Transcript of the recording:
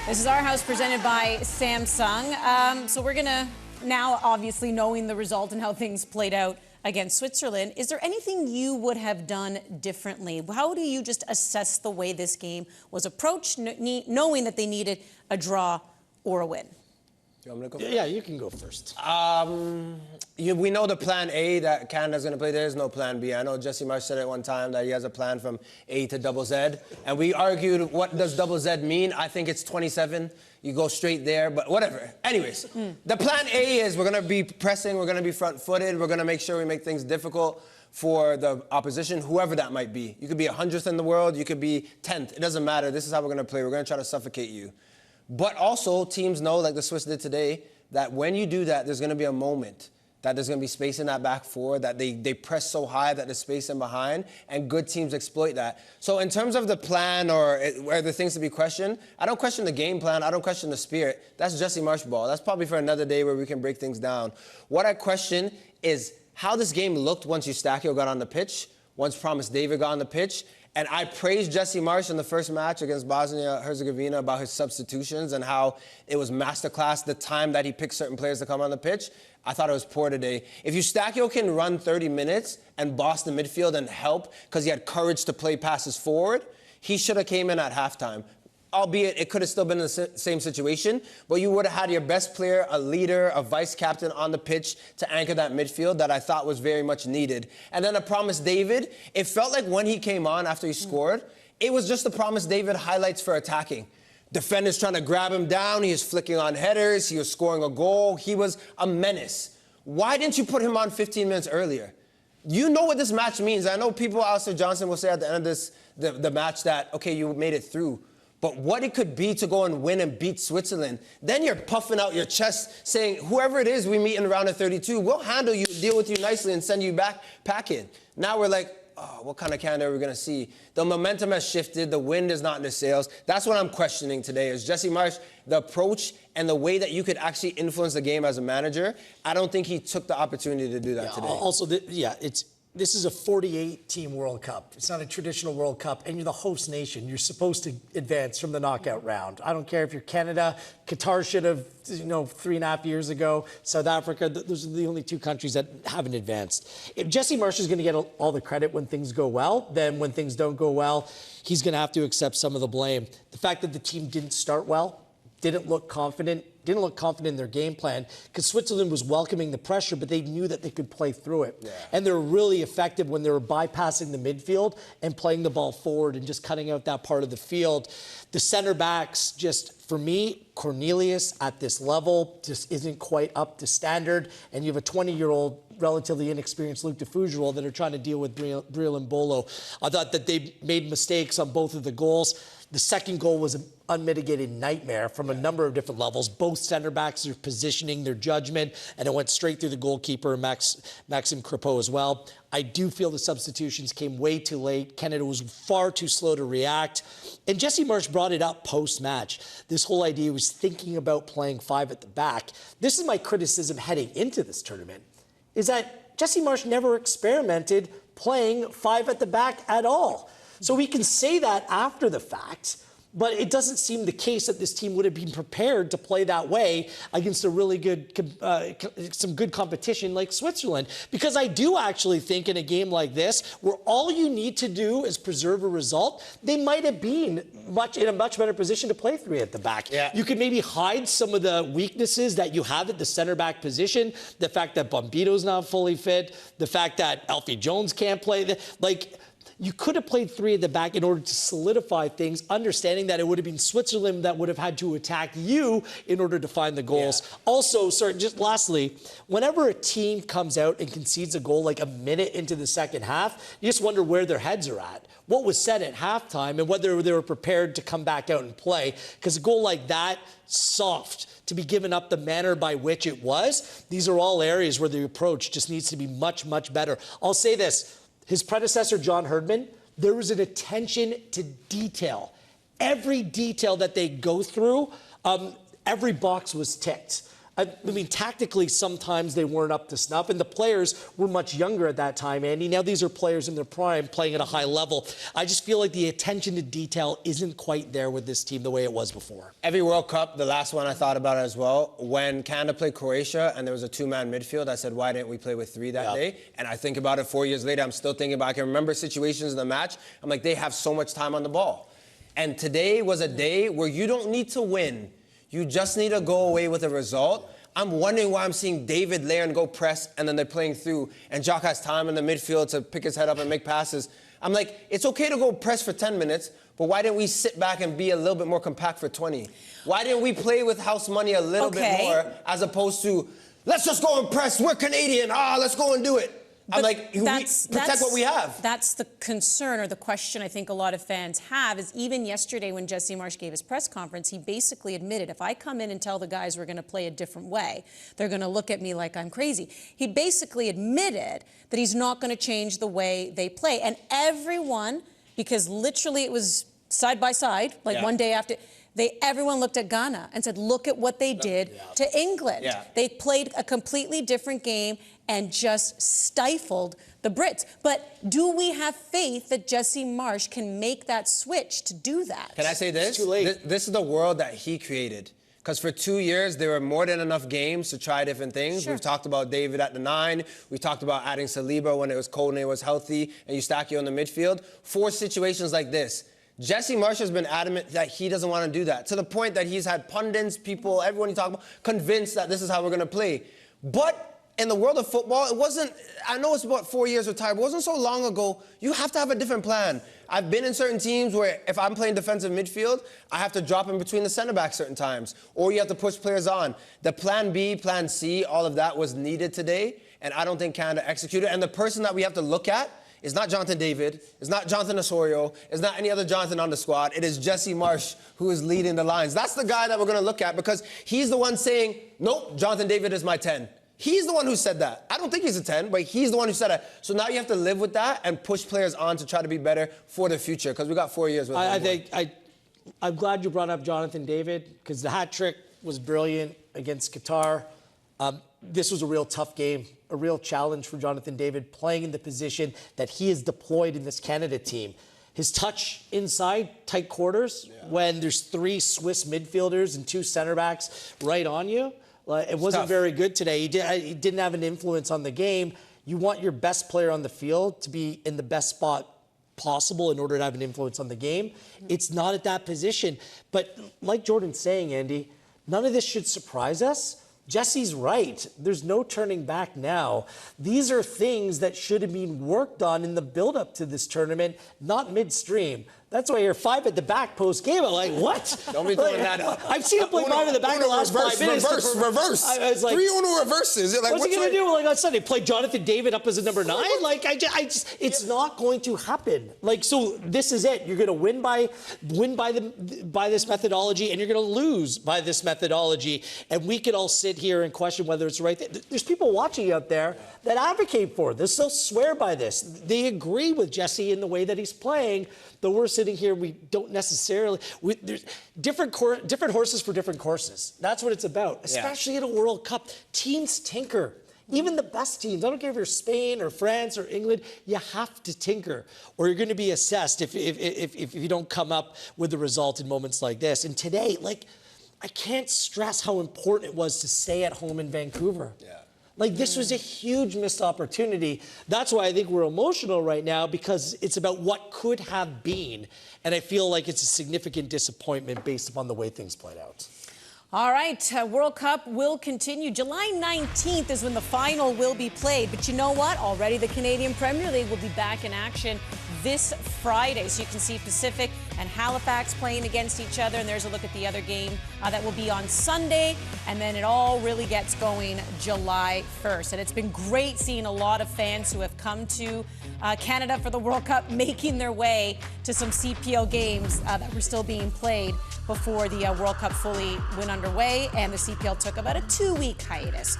This is Our House presented by Samsung. So we're going to now, obviously, knowing the result and how things played out against Switzerland, is there anything you would have done differently? How do you just assess the way this game was approached, knowing that they needed a draw or a win? You want me to go first? Yeah, you can go first. We know the plan A that Canada's going to play. There is no plan B. I know Jesse Marsh said at one time that he has a plan from A to double Z. And we argued, what does double Z mean? I think it's 27. You go straight there, but whatever. Anyways, the plan A is we're going to be pressing, we're going to be front-footed, we're going to make sure we make things difficult for the opposition, whoever that might be. You could be 100th in the world, you could be 10th. It doesn't matter. This is how we're going to play. We're going to try to suffocate you. But also, teams know, like the Swiss did today, that when you do that, there's going to be a moment that there's going to be space in that back four, that they press so high that there's space in behind, and good teams exploit that. So in terms of the plan or where the things to be questioned, I don't question the game plan. I don't question the spirit. That's Jesse Marsh ball. That's probably for another day where we can break things down. What I question is how this game looked once Eustáquio got on the pitch, once Promise David got on the pitch. And I praised Jesse Marsh in the first match against Bosnia-Herzegovina about his substitutions and how it was masterclass the time that he picked certain players to come on the pitch. I thought it was poor today. If Eustáquio can run 30 minutes and boss the midfield and help because he had courage to play passes forward, he should have came in at halftime. Albeit it could have still been the same situation, but you would have had your best player, a leader, a vice captain on the pitch to anchor that midfield that I thought was very much needed. And then a Promise David, it felt like when he came on after he scored, it was just the Promise David highlights for attacking. Defenders trying to grab him down, he was flicking on headers, he was scoring a goal, he was a menace. Why didn't you put him on 15 minutes earlier? You know what this match means. I know people, Alistair Johnson will say at the end of the match that, okay, you made it through. But what it could be to go and win and beat Switzerland, then you're puffing out your chest saying, whoever it is we meet in round of 32, we'll handle you, deal with you nicely, and send you back packing. Now we're like, oh, what kind of Canada are we going to see? The momentum has shifted. The wind is not in the sails. That's what I'm questioning today is Jesse Marsh, the approach and the way that you could actually influence the game as a manager. I don't think he took the opportunity to do that today. Also, this is a 48-team World Cup. It's not a traditional World Cup, and you're the host nation. You're supposed to advance from the knockout round. I don't care if you're Canada. Qatar should have, 3.5 years ago. South Africa, those are the only two countries that haven't advanced. If Jesse Marsh is going to get all the credit when things go well, then when things don't go well, he's going to have to accept some of the blame. The fact that the team didn't start well, didn't look confident in their game plan because Switzerland was welcoming the pressure, but they knew that they could play through it. Yeah. And they were really effective when they were bypassing the midfield and playing the ball forward and just cutting out that part of the field. The center backs, just for me, Cornelius at this level just isn't quite up to standard. And you have a 20-year-old relatively inexperienced Luke DeFougerolles that are trying to deal with Briel and Bolo. I thought that they made mistakes on both of the goals. The second goal was an unmitigated nightmare from a number of different levels. Both center backs are positioning their judgment, and it went straight through the goalkeeper, Maxime Crepeau, as well. I do feel the substitutions came way too late. Canada was far too slow to react. And Jesse Marsh brought it up post-match. This whole idea was thinking about playing five at the back. This is my criticism heading into this tournament, is that Jesse Marsh never experimented playing five at the back at all. So we can say that after the fact, but it doesn't seem the case that this team would have been prepared to play that way against a really good, some good competition like Switzerland. Because I do actually think in a game like this, where all you need to do is preserve a result, they might have been in a much better position to play three at the back. Yeah. You could maybe hide some of the weaknesses that you have at the center back position, the fact that Bombito's not fully fit, the fact that Alfie Jones can't play. You could have played three at the back in order to solidify things, understanding that it would have been Switzerland that would have had to attack you in order to find the goals. Yeah. Also, sorry, just lastly, whenever a team comes out and concedes a goal like a minute into the second half, you just wonder where their heads are at. What was said at halftime and whether they were prepared to come back out and play. Because a goal like that, soft, to be given up the manner by which it was, these are all areas where the approach just needs to be much, much better. I'll say this. His predecessor, John Herdman, there was an attention to detail. Every detail that they go through, every box was ticked. I mean, tactically, sometimes they weren't up to snuff, and the players were much younger at that time, Andy. Now these are players in their prime playing at a high level. I just feel like the attention to detail isn't quite there with this team the way it was before. Every World Cup, the last one I thought about it as well, when Canada played Croatia and there was a two-man midfield, I said, why didn't we play with three that day? And I think about it 4 years later, I'm still thinking about it. I can remember situations in the match. I'm like, they have so much time on the ball. And today was a day where you don't need to win. You just need to go away with a result. I'm wondering why I'm seeing David Lair and go press, and then they're playing through, and Jock has time in the midfield to pick his head up and make passes. I'm like, it's okay to go press for 10 minutes, but why didn't we sit back and be a little bit more compact for 20? Why didn't we play with house money a little bit more, as opposed to, let's just go and press, we're Canadian, let's go and do it. I'm like, we protect what we have. That's the concern or the question I think a lot of fans have is even yesterday when Jesse Marsh gave his press conference, he basically admitted, if I come in and tell the guys we're going to play a different way, they're going to look at me like I'm crazy. He basically admitted that he's not going to change the way they play. And everyone, because literally it was side by side, like one day after, everyone looked at Ghana and said, look at what they did to England. They played a completely different game and just stifled the Brits. But do we have faith that Jesse Marsh can make that switch to do that? Can I say this? It's too late. This is the world that he created. Because for 2 years, there were more than enough games to try different things. Sure. We've talked about David at the 9. We talked about adding Saliba when it was cold and it was healthy, and Eustachio in the midfield. 4 situations like this. Jesse Marsh has been adamant that he doesn't want to do that, to the point that he's had pundits, people, everyone he talked about, convinced that this is how we're going to play. But in the world of football, it wasn't, I know it's about 4 years retired, but it wasn't so long ago. You have to have a different plan. I've been in certain teams where if I'm playing defensive midfield, I have to drop in between the center backs certain times, or you have to push players on. The plan B, plan C, all of that was needed today, and I don't think Canada executed. And the person that we have to look at is not Jonathan David, it's not Jonathan Osorio, it's not any other Jonathan on the squad. It is Jesse Marsh who is leading the lines. That's the guy that we're going to look at because he's the one saying, nope, Jonathan David is my 10. He's the one who said that. I don't think he's a 10, but he's the one who said it. So now you have to live with that and push players on to try to be better for the future because we got 4 years with him. I'm glad you brought up Jonathan David because the hat trick was brilliant against Qatar. This was a real tough game, a real challenge for Jonathan David playing in the position that he is deployed in this Canada team. His touch inside, tight quarters, when there's 3 Swiss midfielders and 2 center backs right on you, it wasn't very good today. He didn't have an influence on the game. You want your best player on the field to be in the best spot possible in order to have an influence on the game. It's not at that position. But like Jordan's saying, Andy, none of this should surprise us. Jesse's right. There's no turning back now. These are things that should have been worked on in the build-up to this tournament, not midstream. That's why you're 5 at the back post-game. I'm like, what? Don't be throwing that up. I've seen him play 5 at the back the last 5 minutes. Reverse. I was like, 3 Uno reverses. Like, what's he going to do like on Sunday? Play Jonathan David up as a number 9? Like, it's not going to happen. Like, so this is it. You're going to win by this methodology, and you're going to lose by this methodology. And we could all sit here and question whether it's the right thing. There's people watching out there that advocate for this. They'll swear by this. They agree with Jesse in the way that he's playing. Though we're sitting here, we don't necessarily. There's different horses for different courses. That's what it's about, especially in a World Cup. Teams tinker. Even the best teams, I don't care if you're Spain or France or England, you have to tinker, or you're going to be assessed if you don't come up with the result in moments like this. And today, like, I can't stress how important it was to stay at home in Vancouver. Like, this was a huge missed opportunity. That's why I think we're emotional right now, because it's about what could have been. And I feel like it's a significant disappointment based upon the way things played out. All right, World Cup will continue. July 19th is when the final will be played. But you know what? Already the Canadian Premier League will be back in action this Friday. So you can see Pacific and Halifax playing against each other. And there's a look at the other game that will be on Sunday. And then it all really gets going July 1st. And it's been great seeing a lot of fans who have come to Canada for the World Cup making their way to some CPL games that were still being played before the World Cup fully went underway. And the CPL took about a 2-week hiatus.